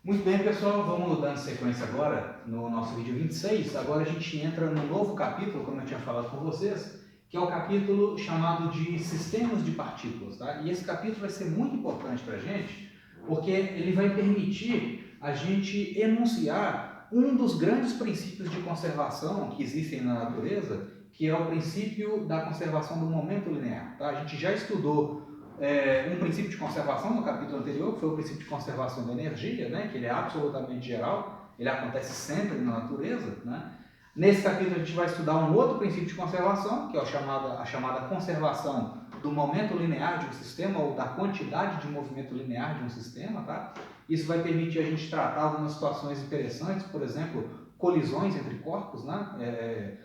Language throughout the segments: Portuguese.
Muito bem, pessoal, vamos dando sequência agora no nosso vídeo 26. Agora a gente entra no novo capítulo, como eu tinha falado com vocês, que é o capítulo chamado de Sistemas de Partículas. Tá? E esse capítulo vai ser muito importante para a gente, porque ele vai permitir a gente enunciar um dos grandes princípios de conservação que existem na natureza, que é o princípio da conservação do momento linear. Tá? A gente já estudou um princípio de conservação no capítulo anterior, que foi o princípio de conservação da energia, né, que ele é absolutamente geral, ele acontece sempre na natureza. Né? Nesse capítulo a gente vai estudar um outro princípio de conservação, que é a chamada conservação do momento linear de um sistema, ou da quantidade de movimento linear de um sistema. Tá? Isso vai permitir a gente tratar algumas situações interessantes, por exemplo, colisões entre corpos. Né?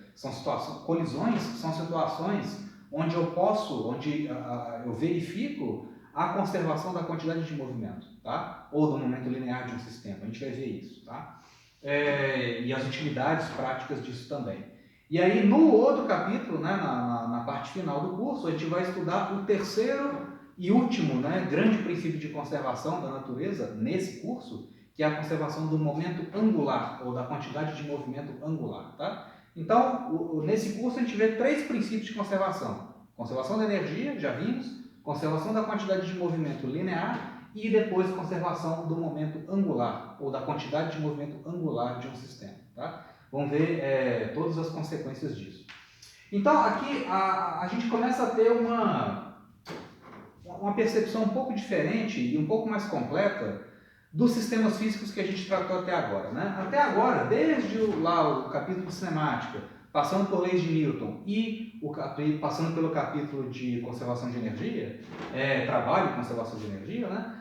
Colisões são situações onde eu verifico a conservação da quantidade de movimento, tá? Ou do momento linear de um sistema. A gente vai ver isso, tá? E as utilidades práticas disso também. E aí, no outro capítulo, né, na parte final do curso, a gente vai estudar o terceiro e último, né, grande princípio de conservação da natureza nesse curso, que é a conservação do momento angular, ou da quantidade de movimento angular, tá? Então, nesse curso a gente vê três princípios de conservação. Conservação da energia, já vimos, conservação da quantidade de movimento linear e depois conservação do momento angular, ou da quantidade de movimento angular de um sistema. Tá? Vamos ver todas as consequências disso. Então, aqui a gente começa a ter uma percepção um pouco diferente e um pouco mais completa dos sistemas físicos que a gente tratou até agora. Né? Até agora, desde o capítulo de cinemática, passando por leis de Newton e passando pelo capítulo de conservação de energia, trabalho e conservação de energia, né?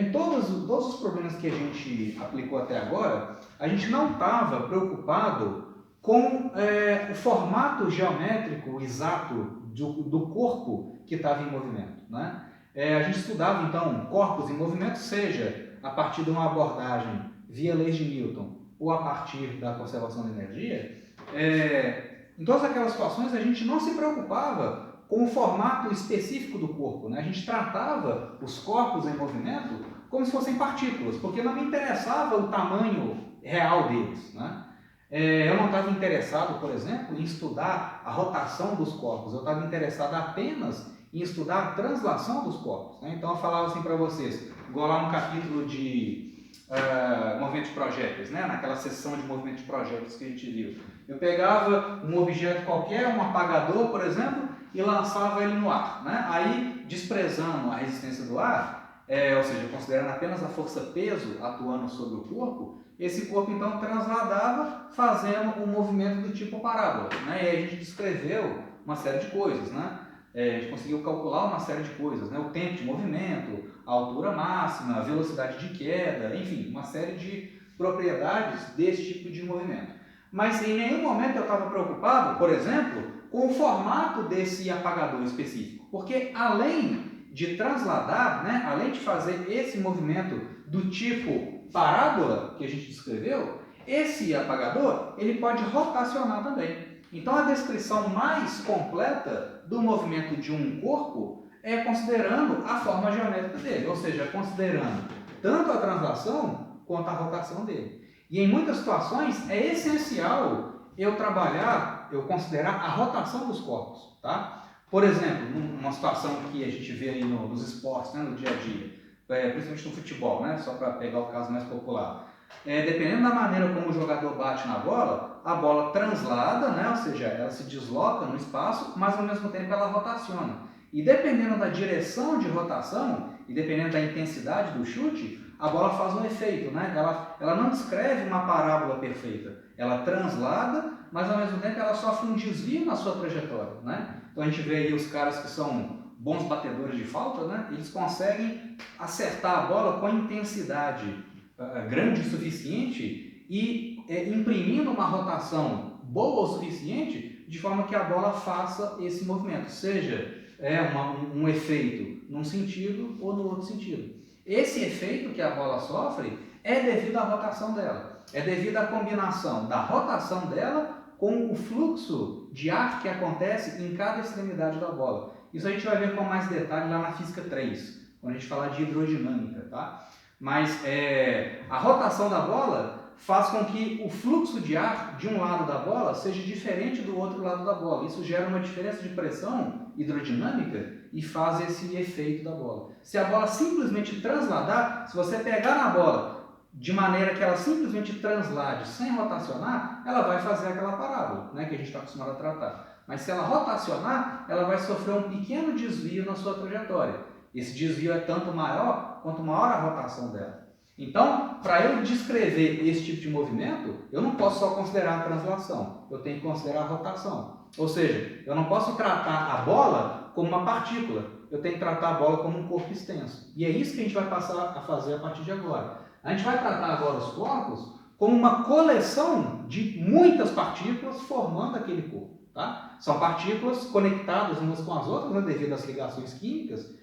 Em todos os problemas que a gente aplicou até agora, a gente não estava preocupado com o formato geométrico exato do corpo que estava em movimento. Né? A gente estudava, então, corpos em movimento, seja a partir de uma abordagem via leis de Newton ou a partir da conservação da energia. Em todas aquelas situações a gente não se preocupava com o formato específico do corpo. Né? A gente tratava os corpos em movimento como se fossem partículas, porque não me interessava o tamanho real deles. Né? Eu não estava interessado, por exemplo, em estudar a rotação dos corpos, eu estava interessado apenas em estudar a translação dos corpos. Né? Então eu falava assim para vocês, igual lá no capítulo de movimento de projéteis, né? Naquela seção de movimento de projéteis que a gente viu. Eu pegava um objeto qualquer, um apagador, por exemplo, e lançava ele no ar. Né? Aí, desprezando a resistência do ar, ou seja, considerando apenas a força-peso atuando sobre o corpo, esse corpo então transladava fazendo um movimento do tipo parábola. Né? E aí a gente descreveu uma série de coisas. Né? A gente conseguiu calcular uma série de coisas, né? O tempo de movimento, a altura máxima, a velocidade de queda, enfim, uma série de propriedades desse tipo de movimento. Mas em nenhum momento eu estava preocupado, por exemplo, com o formato desse apagador específico, porque além de transladar, né, além de fazer esse movimento do tipo parábola que a gente descreveu, esse apagador ele pode rotacionar também. Então a descrição mais completa do movimento de um corpo é considerando a forma geométrica dele, ou seja, considerando tanto a translação quanto a rotação dele. E em muitas situações é essencial eu considerar a rotação dos corpos. Tá? Por exemplo, numa situação que a gente vê aí nos esportes, né, no dia a dia, principalmente no futebol, né, só para pegar o caso mais popular. Dependendo da maneira como o jogador bate na bola, a bola translada, né? Ou seja, ela se desloca no espaço, mas ao mesmo tempo ela rotaciona. E dependendo da direção de rotação e dependendo da intensidade do chute, a bola faz um efeito. Né? Ela não descreve uma parábola perfeita, ela translada, mas ao mesmo tempo ela sofre um desvio na sua trajetória. Né? Então a gente vê aí os caras que são bons batedores de falta, né? Eles conseguem acertar a bola com a intensidade grande o suficiente e imprimindo uma rotação boa o suficiente de forma que a bola faça esse movimento, seja um efeito num sentido ou no outro sentido. Esse efeito que a bola sofre é devido à rotação dela, é devido à combinação da rotação dela com o fluxo de ar que acontece em cada extremidade da bola. Isso a gente vai ver com mais detalhe lá na física 3, quando a gente falar de hidrodinâmica. Tá? mas a rotação da bola faz com que o fluxo de ar de um lado da bola seja diferente do outro lado da bola. Isso gera uma diferença de pressão hidrodinâmica e faz esse efeito da bola. Se a bola simplesmente transladar, se você pegar na bola de maneira que ela simplesmente translade sem rotacionar, ela vai fazer aquela parábola, né, que a gente está acostumado a tratar. Mas se ela rotacionar, ela vai sofrer um pequeno desvio na sua trajetória. Esse desvio é tanto maior quanto maior a rotação dela. Então, para eu descrever esse tipo de movimento, eu não posso só considerar a translação, eu tenho que considerar a rotação. Ou seja, eu não posso tratar a bola como uma partícula, eu tenho que tratar a bola como um corpo extenso. E é isso que a gente vai passar a fazer a partir de agora. A gente vai tratar agora os corpos como uma coleção de muitas partículas formando aquele corpo. Tá? São partículas conectadas umas com as outras, né, devido às ligações químicas,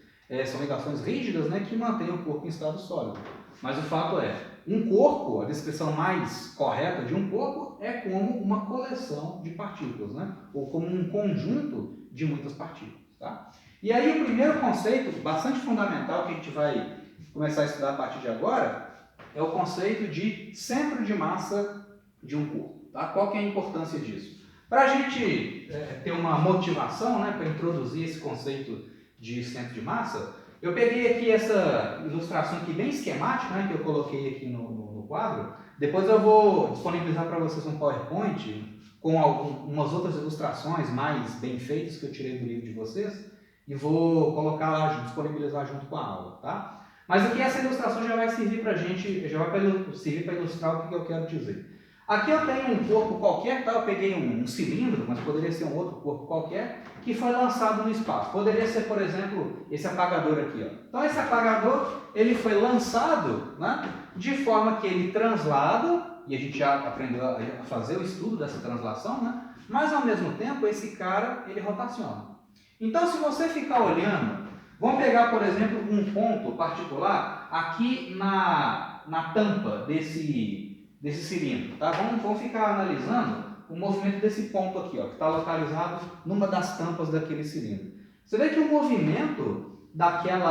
são ligações rígidas, né, que mantêm o corpo em estado sólido. Mas o fato é, um corpo, a descrição mais correta de um corpo é como uma coleção de partículas, né, ou como um conjunto de muitas partículas. Tá? E aí o primeiro conceito, bastante fundamental, que a gente vai começar a estudar a partir de agora, é o conceito de centro de massa de um corpo. Tá? Qual que é a importância disso? Para a gente ter uma motivação, né, para introduzir esse conceito de centro de massa, eu peguei aqui essa ilustração aqui bem esquemática, né, que eu coloquei aqui no quadro. Depois eu vou disponibilizar para vocês um PowerPoint com umas outras ilustrações mais bem feitas que eu tirei do livro de vocês e vou colocar lá, disponibilizar junto com a aula, tá? Mas aqui essa ilustração já vai servir para a gente, já vai servir para ilustrar o que eu quero dizer. Aqui eu tenho um corpo qualquer, tá? Eu peguei um cilindro, mas poderia ser um outro corpo qualquer, que foi lançado no espaço. Poderia ser, por exemplo, esse apagador aqui. Ó. Então esse apagador ele foi lançado, né, de forma que ele translada, e a gente já aprendeu a fazer o estudo dessa translação, né, mas ao mesmo tempo esse cara ele rotaciona. Então se você ficar olhando, vamos pegar, por exemplo, um ponto particular aqui na tampa desse cilindro, tá? Vamos ficar analisando o movimento desse ponto aqui, ó, que está localizado numa das tampas daquele cilindro. Você vê que o movimento daquele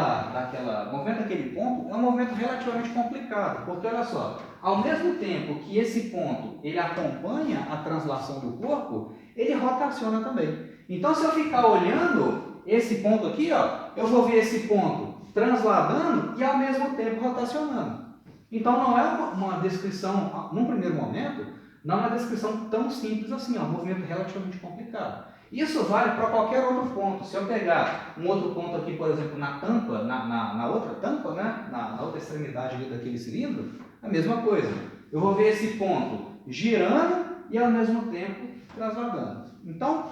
ponto é um movimento relativamente complicado, porque olha só, ao mesmo tempo que esse ponto ele acompanha a translação do corpo, ele rotaciona também. Então, se eu ficar olhando esse ponto aqui, ó, eu vou ver esse ponto transladando e ao mesmo tempo rotacionando. Então não é uma descrição, num primeiro momento, não é uma descrição tão simples assim, é um movimento relativamente complicado. Isso vale para qualquer outro ponto. Se eu pegar um outro ponto aqui, por exemplo, na tampa, na outra tampa, né, na outra extremidade ali daquele cilindro, a mesma coisa. Eu vou ver esse ponto girando e ao mesmo tempo transladando. Então,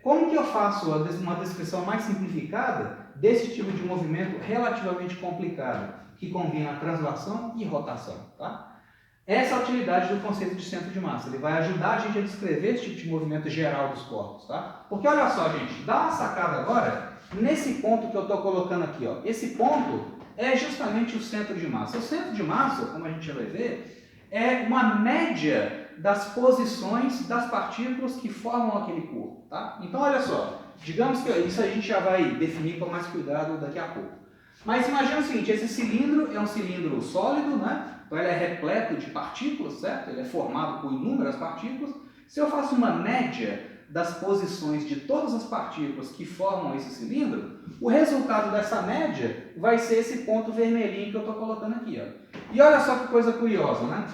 como que eu faço uma descrição mais simplificada desse tipo de movimento relativamente complicado, que combina translação e rotação, tá? Essa é a utilidade do conceito de centro de massa. Ele vai ajudar a gente a descrever esse tipo de movimento geral dos corpos, tá? Porque olha só, gente, dá uma sacada agora nesse ponto que eu estou colocando aqui, ó. Esse ponto é justamente o centro de massa. O centro de massa, como a gente já vai ver, é uma média das posições das partículas que formam aquele corpo, tá? Então, olha só, digamos que isso a gente já vai definir com mais cuidado daqui a pouco. Mas imagina o seguinte, esse cilindro é um cilindro sólido, né? Então ele é repleto de partículas, certo? Ele é formado por inúmeras partículas. Se eu faço uma média das posições de todas as partículas que formam esse cilindro, o resultado dessa média vai ser esse ponto vermelhinho que eu estou colocando aqui, ó. E olha só que coisa curiosa, né?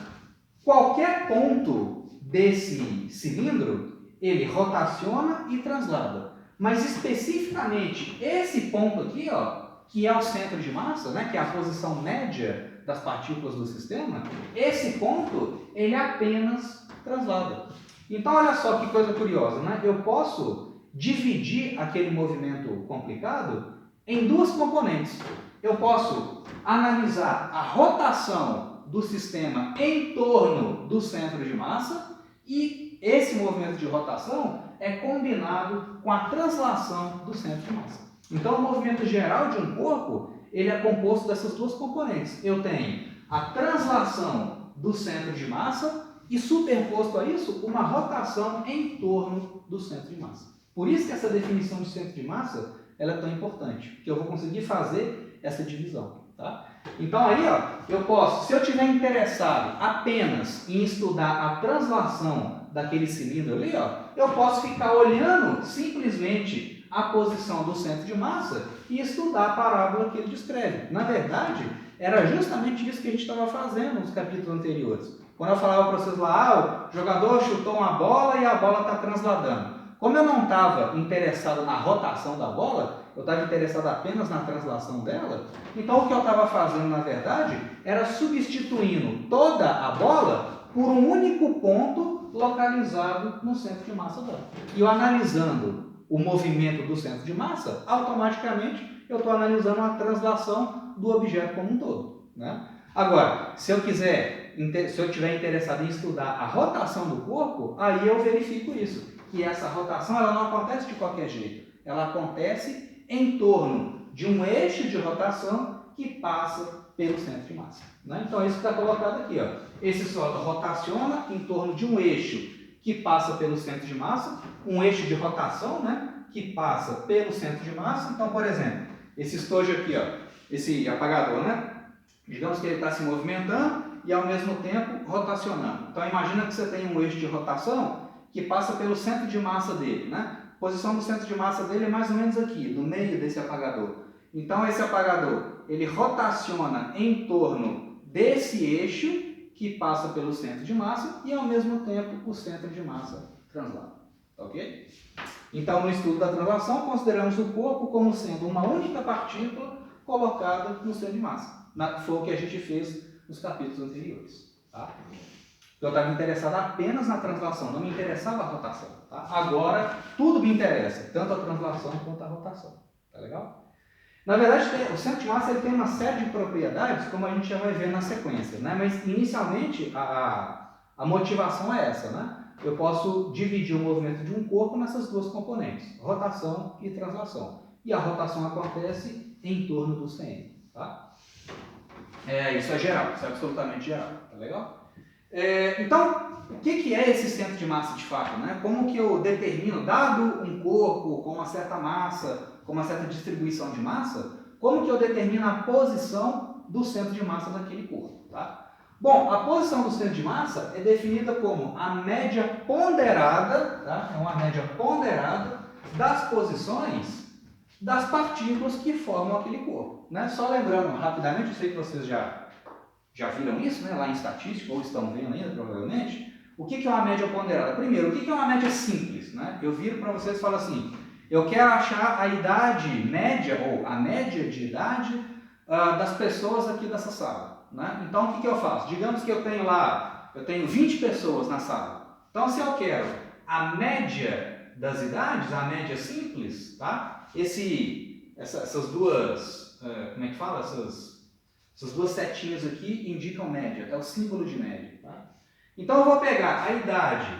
Qualquer ponto desse cilindro, ele rotaciona e translada. Mas especificamente esse ponto aqui, ó, que é o centro de massa, né, que é a posição média das partículas do sistema, esse ponto, ele apenas translada. Então, olha só que coisa curiosa, né? Eu posso dividir aquele movimento complicado em duas componentes. Eu posso analisar a rotação do sistema em torno do centro de massa e esse movimento de rotação é combinado com a translação do centro de massa. Então, o movimento geral de um corpo, ele é composto dessas duas componentes. Eu tenho a translação do centro de massa e, superposto a isso, uma rotação em torno do centro de massa. Por isso que essa definição de centro de massa ela é tão importante, porque eu vou conseguir fazer essa divisão. Tá? Então aí, ó, eu posso, se eu estiver interessado apenas em estudar a translação daquele cilindro ali, ó, eu posso ficar olhando simplesmente a posição do centro de massa e estudar a parábola que ele descreve. Na verdade, era justamente isso que a gente estava fazendo nos capítulos anteriores. Quando eu falava para vocês lá, o jogador chutou uma bola e a bola está transladando. Como eu não estava interessado na rotação da bola, eu estava interessado apenas na translação dela, então o que eu estava fazendo, na verdade, era substituindo toda a bola por um único ponto localizado no centro de massa dela. E eu analisando o movimento do centro de massa, automaticamente eu estou analisando a translação do objeto como um todo. Né? Agora, se eu estiver interessado em estudar a rotação do corpo, aí eu verifico isso, que essa rotação ela não acontece de qualquer jeito, ela acontece em torno de um eixo de rotação que passa pelo centro de massa. Né? Então, isso que está colocado aqui. Ó. Esse sólido rotaciona em torno de um eixo que passa pelo centro de massa, um eixo de rotação, né, que passa pelo centro de massa. Então, por exemplo, esse estojo aqui, ó, esse apagador, né, digamos que ele está se movimentando e, ao mesmo tempo, rotacionando. Então, imagina que você tem um eixo de rotação que passa pelo centro de massa dele, né? A posição do centro de massa dele é mais ou menos aqui, no meio desse apagador. Então, esse apagador, ele rotaciona em torno desse eixo que passa pelo centro de massa e, ao mesmo tempo, o centro de massa translada. Ok? Então, no estudo da translação, consideramos o corpo como sendo uma única partícula colocada no centro de massa. Foi o que a gente fez nos capítulos anteriores. Tá? Eu estava interessado apenas na translação, não me interessava a rotação. Tá? Agora, tudo me interessa, tanto a translação quanto a rotação. Tá legal? Na verdade, o centro de massa ele tem uma série de propriedades, como a gente já vai ver na sequência. Né? Mas, inicialmente, a motivação é essa. Né? Eu posso dividir o movimento de um corpo nessas duas componentes, rotação e translação. E a rotação acontece em torno do CM. Tá? Isso é geral, isso é absolutamente geral. Tá legal? Então, o que é esse centro de massa de fato? Né? Como que eu determino, dado um corpo com uma certa massa, com uma certa distribuição de massa, como que eu determino a posição do centro de massa daquele corpo? Tá? Bom, a posição do centro de massa é definida como a média ponderada, tá? É uma média ponderada das posições das partículas que formam aquele corpo. Né? Só lembrando rapidamente, eu sei que vocês já viram isso, né, lá em estatística, ou estão vendo ainda, provavelmente. O que é uma média ponderada? Primeiro, o que é uma média simples? Né? Eu viro para vocês e falo assim, eu quero achar a idade média, ou a média de idade das pessoas aqui dessa sala. Né? Então, o que eu faço? Digamos que eu tenho 20 pessoas na sala. Então, se eu quero a média das idades, a média simples, tá? Essas duas, como é que fala? Essas duas setinhas aqui indicam média, é o símbolo de média. Tá? Então eu vou pegar a idade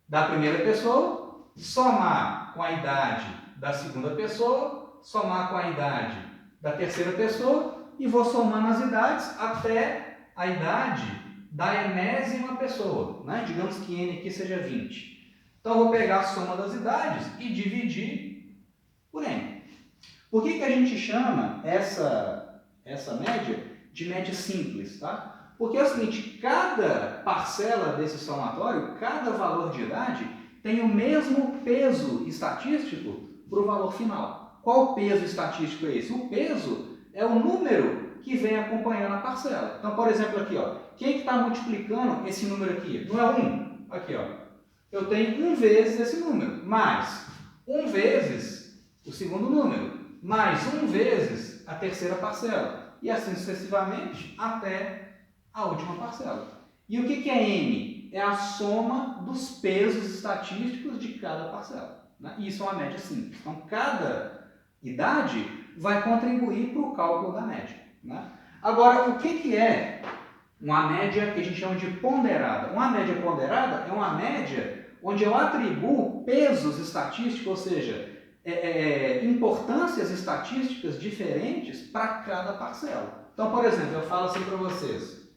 da primeira pessoa, somar com a idade da segunda pessoa, somar com a idade da terceira pessoa e vou somando as idades até a idade da enésima pessoa. Né? Digamos que n aqui seja 20. Então eu vou pegar a soma das idades e dividir por n. Por que a gente chama essa média de média simples, tá? Porque é o seguinte, cada parcela desse somatório, cada valor de idade, tem o mesmo peso estatístico para o valor final. Qual peso estatístico é esse? O peso é o número que vem acompanhando a parcela. Então, por exemplo, aqui, ó, quem que está multiplicando esse número aqui? Não é 1? Aqui, ó. Eu tenho 1 vezes esse número, mais 1 vezes o segundo número, mais 1 vezes a terceira parcela, e assim sucessivamente até a última parcela. E o que é n? É a soma dos pesos estatísticos de cada parcela. Né? E isso é uma média simples. Então, cada idade vai contribuir para o cálculo da média. Né? Agora, o que é uma média que a gente chama de ponderada? Uma média ponderada é uma média onde eu atribuo pesos estatísticos, ou seja, importâncias estatísticas diferentes para cada parcela. Então, por exemplo, eu falo assim para vocês,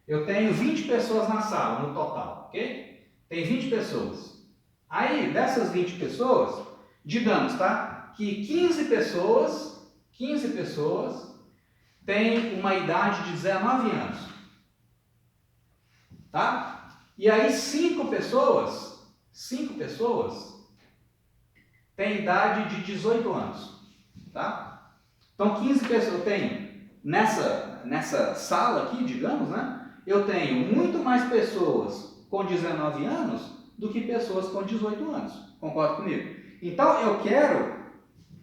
eu tenho 20 pessoas na sala, no total, ok? Tem 20 pessoas. Aí, dessas 20 pessoas, digamos, tá? Que 15 pessoas 15 pessoas têm uma idade de 19 anos. Tá? E aí 5 pessoas têm idade de 18 anos. Tá? Então 15 pessoas, eu tenho nessa sala aqui, digamos, né? Eu tenho muito mais pessoas com 19 anos do que pessoas com 18 anos. Concorda comigo? Então eu quero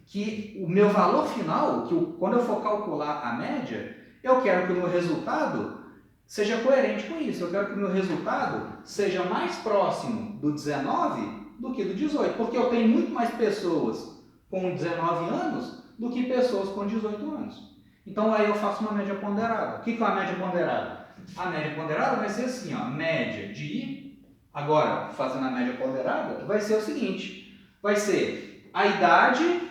que o meu valor final, quando eu for calcular a média, eu quero que o meu resultado seja coerente com isso. Eu quero que o meu resultado seja mais próximo do 19 do que do 18, porque eu tenho muito mais pessoas com 19 anos do que pessoas com 18 anos. Então aí eu faço uma média ponderada. O que é uma média ponderada? A média ponderada vai ser assim, ó, média de I, agora fazendo a média ponderada, vai ser o seguinte, vai ser a idade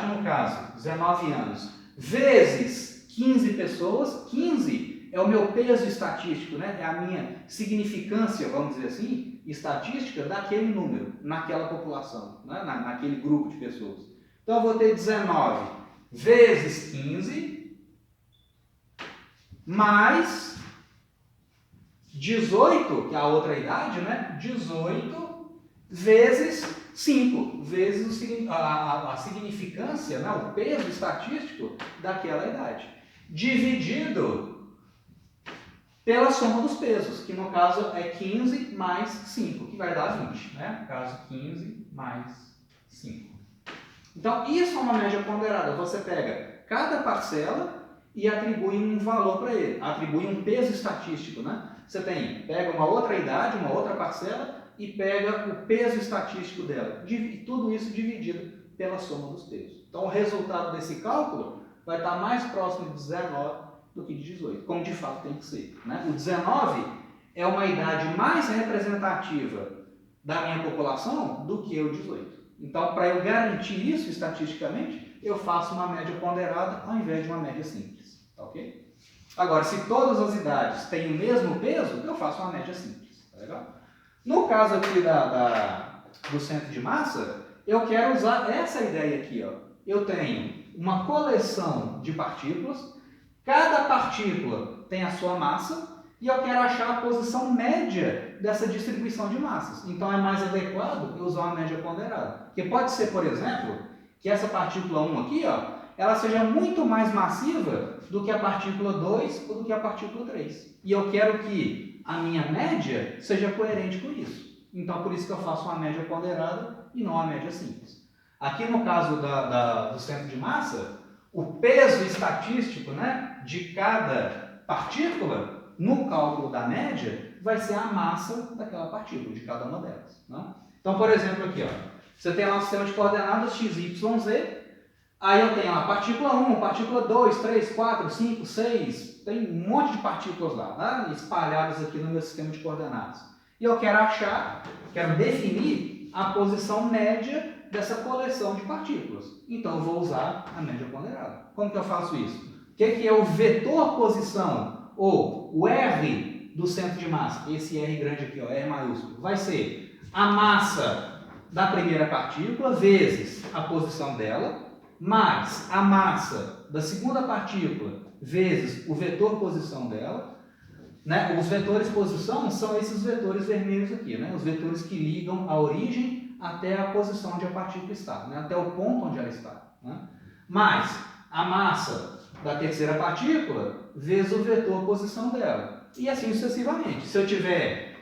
no caso, 19 anos, vezes 15 pessoas, 15 é o meu peso estatístico, né? É a minha significância, vamos dizer assim, estatística daquele número, naquela população, né? Naquele grupo de pessoas. Então eu vou ter 19 vezes 15 mais 18, que é a outra idade, né? 18 vezes 5, vezes a significância, né? O peso estatístico daquela idade, dividido pela soma dos pesos, que no caso é 15 mais 5, que vai dar 20, né? No caso, 15 mais 5. Então, isso é uma média ponderada. Você pega cada parcela e atribui um valor para ele, atribui um peso estatístico, né? Você pega uma outra idade, uma outra parcela e pega o peso estatístico dela. Tudo isso dividido pela soma dos pesos. Então, o resultado desse cálculo vai estar mais próximo de 19 do que de 18, como de fato tem que ser, né? O 19 é uma idade mais representativa da minha população do que o 18. Então, para eu garantir isso estatisticamente, eu faço uma média ponderada ao invés de uma média simples. Tá ok? Agora, se todas as idades têm o mesmo peso, eu faço uma média simples. Tá legal? No caso aqui do centro de massa, eu quero usar essa ideia aqui. Ó. Eu tenho uma coleção de partículas, cada partícula tem a sua massa, e eu quero achar a posição média dessa distribuição de massas. Então é mais adequado eu usar uma média ponderada. Porque pode ser, por exemplo, que essa partícula 1 aqui, ó, ela seja muito mais massiva do que a partícula 2 ou do que a partícula 3. E eu quero que a minha média seja coerente com isso. Então, por isso que eu faço uma média ponderada e não uma média simples. Aqui no caso do centro de massa, o peso estatístico, né, de cada partícula, no cálculo da média, vai ser a massa daquela partícula, de cada uma delas. Né? Então, por exemplo, aqui, ó, você tem lá um sistema de coordenadas x, y, z. Aí eu tenho a partícula 1, partícula 2, 3, 4, 5, 6, tem um monte de partículas lá, né, espalhadas aqui no meu sistema de coordenadas. E eu quero definir a posição média dessa coleção de partículas. Então eu vou usar a média ponderada. Como que eu faço isso? O que é o vetor posição, ou o R do centro de massa? Esse R grande aqui, ó, R maiúsculo, vai ser a massa da primeira partícula vezes a posição dela, mais a massa da segunda partícula vezes o vetor posição dela. Né? Os vetores posição são esses vetores vermelhos aqui, né? Os vetores que ligam a origem até a posição onde a partícula está, né? Até o ponto onde ela está. Né? Mais a massa da terceira partícula vezes o vetor posição dela. E assim sucessivamente. Se eu tiver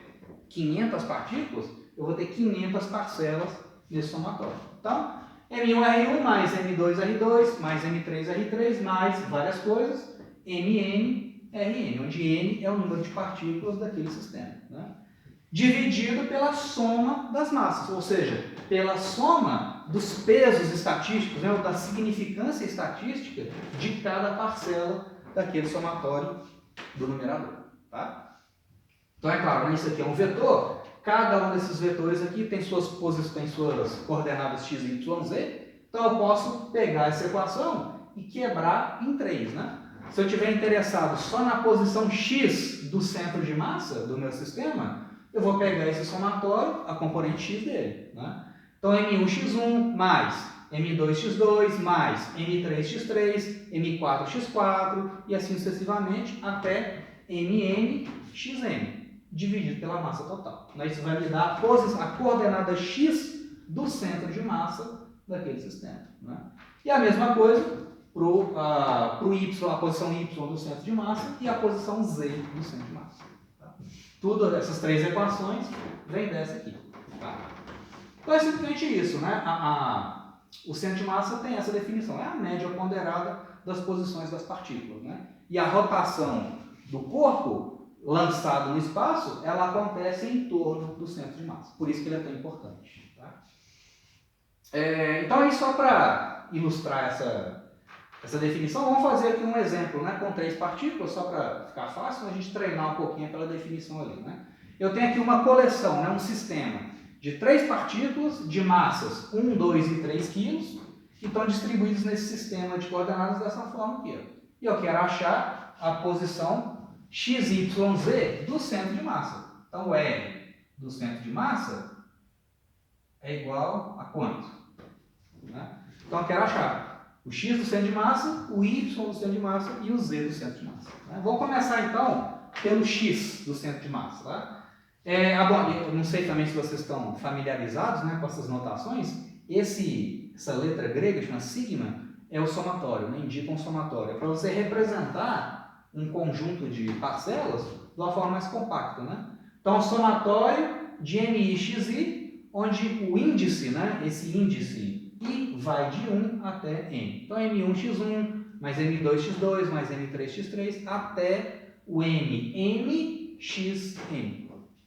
500 partículas, eu vou ter 500 parcelas nesse somatório. Então, M1R1 mais M2R2 mais M3R3 mais várias coisas, MN/Rn, onde N é o número de partículas daquele sistema. Né? Dividido pela soma das massas, ou seja, pela soma dos pesos estatísticos, né, ou da significância estatística de cada parcela daquele somatório do numerador. Tá? Então, é claro, né, isso aqui é um vetor. Cada um desses vetores aqui tem suas coordenadas x, y, z. Então eu posso pegar essa equação e quebrar em 3. Né? Se eu estiver interessado só na posição x do centro de massa do meu sistema, eu vou pegar esse somatório, a componente x dele. Né? Então M1x1 mais M2x2 mais M3x3, M4x4 e assim sucessivamente até MNxM, dividido pela massa total. Isso vai me dar a coordenada x do centro de massa daquele sistema. Né? E a mesma coisa para o y, a posição y do centro de massa e a posição z do centro de massa. Tá? Tudo, essas três equações vêm dessa aqui. Tá? Então é simplesmente isso. Né? O centro de massa tem essa definição, é a média ponderada das posições das partículas. Né? E a rotação do corpo lançado no espaço, ela acontece em torno do centro de massa. Por isso que ele é tão importante. Tá? Então aí só para ilustrar essa definição, vamos fazer aqui um exemplo, né, com 3 partículas, só para ficar fácil, a gente treinar um pouquinho aquela definição ali. Né? Eu tenho aqui uma coleção, né, um sistema de 3 partículas de massas 1, 2 e 3 quilos, que estão distribuídos nesse sistema de coordenadas dessa forma aqui. Ó. E eu quero achar a posição XYZ do centro de massa. Então, o R do centro de massa é igual a quanto? Né? Então, eu quero achar o X do centro de massa, o Y do centro de massa e o Z do centro de massa. Né? Vamos começar, então, pelo X do centro de massa. Tá? Bom, eu não sei também se vocês estão familiarizados, né, com essas notações. Essa letra grega, chama sigma, é o somatório, né, indica um somatório. É para você representar um conjunto de parcelas de uma forma mais compacta. Né? Então, somatório de MI/XI, onde o índice, né, esse índice I vai de 1 até N. Então, M1x1, mais M2x2, mais M3x3, até o MXN.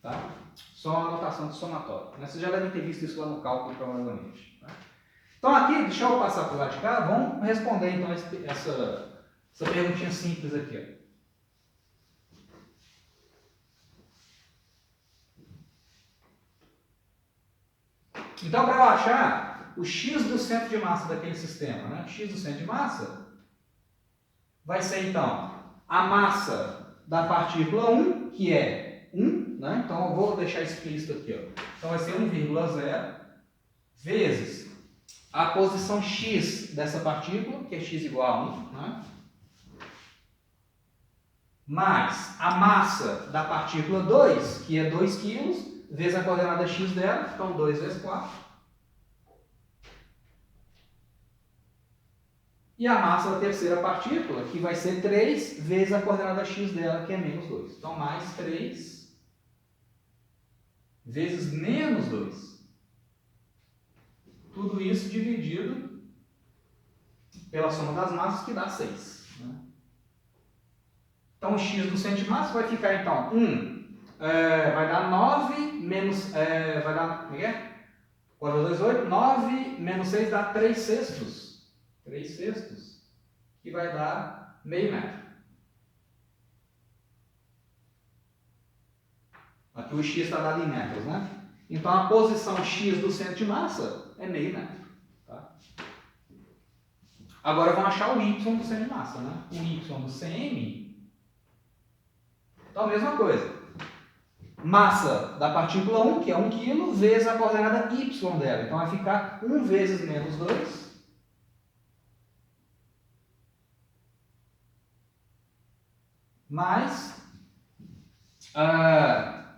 Tá? Só uma anotação de somatório. Né? Vocês já devem ter visto isso lá no cálculo, provavelmente. Tá? Então, aqui, deixa eu passar para o lado de cá, vamos responder então essa perguntinha simples aqui. Ó. Então, para eu achar o X do centro de massa daquele sistema, né? X do centro de massa vai ser, então, a massa da partícula 1, que é 1, né? Então, eu vou deixar explícito aqui. Ó. Então, vai ser 1,0 vezes a posição X dessa partícula, que é X igual a 1, né? Mais a massa da partícula 2, que é 2 kg, vezes a coordenada X dela, então 2 vezes 4. E a massa da terceira partícula, que vai ser 3 vezes a coordenada X dela, que é menos 2. Então, mais 3 vezes menos 2. Tudo isso dividido pela soma das massas, que dá 6. Né? Então, o X do centro de massa vai ficar, então, vai dar 9 menos... vai dar... Como é? 4 vezes 2, 8. 9 menos 6 dá 3 sextos. 3 sextos, que vai dar meio metro. Aqui o X está dado em metros, né? Então, a posição X do centro de massa é meio metro. Tá? Agora, vamos achar o Y do centro de massa, né? O Y do CM, então, a mesma coisa. Massa da partícula 1, que é 1 kg, vezes a coordenada Y dela. Então, vai ficar 1 vezes menos 2. Mais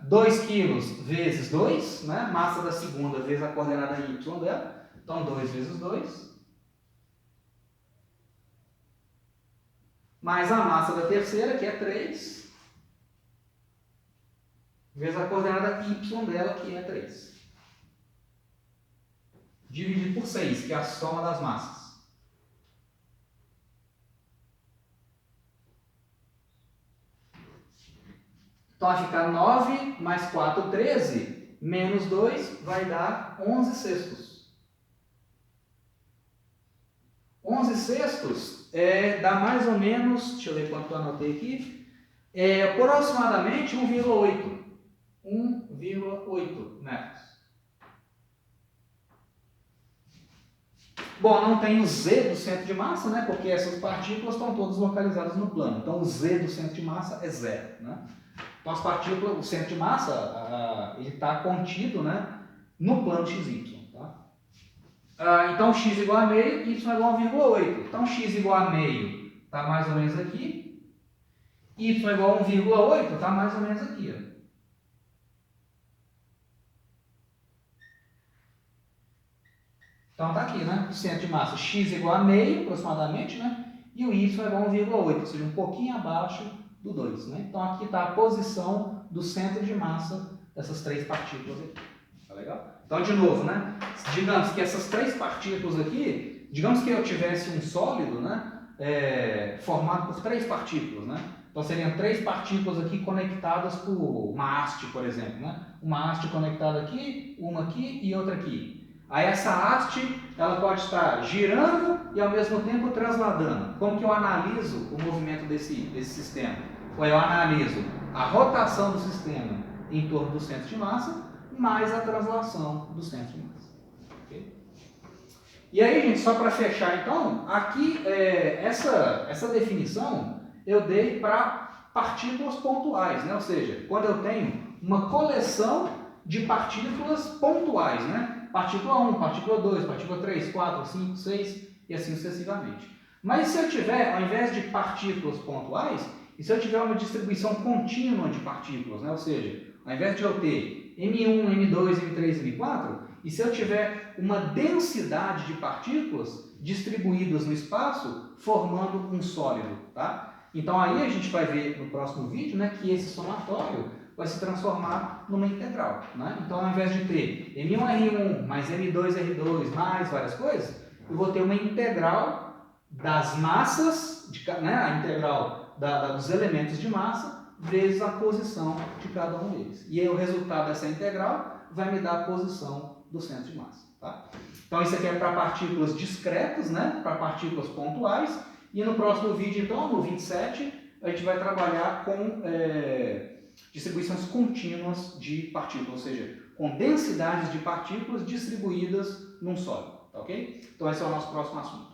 2 kg vezes 2, né? Massa da segunda vezes a coordenada Y dela. Então, 2 vezes 2. Mais a massa da terceira, que é 3. Vezes a coordenada Y dela, que é 3. Dividido por 6, que é a soma das massas. Então, vai ficar 9 mais 4, 13, menos 2 vai dar 11 sextos. 11 sextos dá mais ou menos, deixa eu ver quanto eu anotei aqui, aproximadamente 1,8. 1,8 metros. Bom, não tem o Z do centro de massa, né? Porque essas partículas estão todas localizadas no plano. Então, o Z do centro de massa é 0, né? Então, as partículas, o centro de massa, ele está contido, né, no plano XY. Tá? Então x igual a meio, y igual a 1,8. Então x igual a meio está mais ou menos aqui. Y igual a 1,8 está mais ou menos aqui. Ó. Então está aqui, né? O centro de massa x igual a meio, aproximadamente, né? E o y igual a 1,8, ou seja, um pouquinho abaixo do 2. Né? Então aqui está a posição do centro de massa dessas três partículas aqui. Tá legal? Então, de novo, né? Digamos que essas três partículas aqui, digamos que eu tivesse um sólido, né? Formado por três partículas, né? Então seriam três partículas aqui conectadas por uma haste, por exemplo, né? Uma haste conectada aqui, uma aqui e outra aqui. Aí essa haste, ela pode estar girando e ao mesmo tempo transladando. Como que eu analiso o movimento desse sistema? Ou eu analiso a rotação do sistema em torno do centro de massa, mais a translação do centro de massa. Okay? E aí, gente, só para fechar então, aqui essa definição eu dei para partículas pontuais, né? Ou seja, quando eu tenho uma coleção de partículas pontuais, né? Partícula 1, partícula 2, partícula 3, 4, 5, 6 e assim sucessivamente. Mas se eu tiver, ao invés de partículas pontuais, e se eu tiver uma distribuição contínua de partículas, né? Ou seja, ao invés de eu ter M1, M2, M3, M4, e se eu tiver uma densidade de partículas distribuídas no espaço, formando um sólido, tá? Então aí a gente vai ver no próximo vídeo, né, que esse somatório vai se transformar numa integral. Né? Então, ao invés de ter M1R1 mais M2R2 mais várias coisas, eu vou ter uma integral das massas, né? A integral dos elementos de massa, vezes a posição de cada um deles. E aí, o resultado dessa integral vai me dar a posição do centro de massa. Tá? Então, isso aqui é para partículas discretas, né? Para partículas pontuais. E no próximo vídeo, então, no 27, a gente vai trabalhar com distribuições contínuas de partículas, ou seja, com densidades de partículas distribuídas num sólido, tá ok? Então esse é o nosso próximo assunto.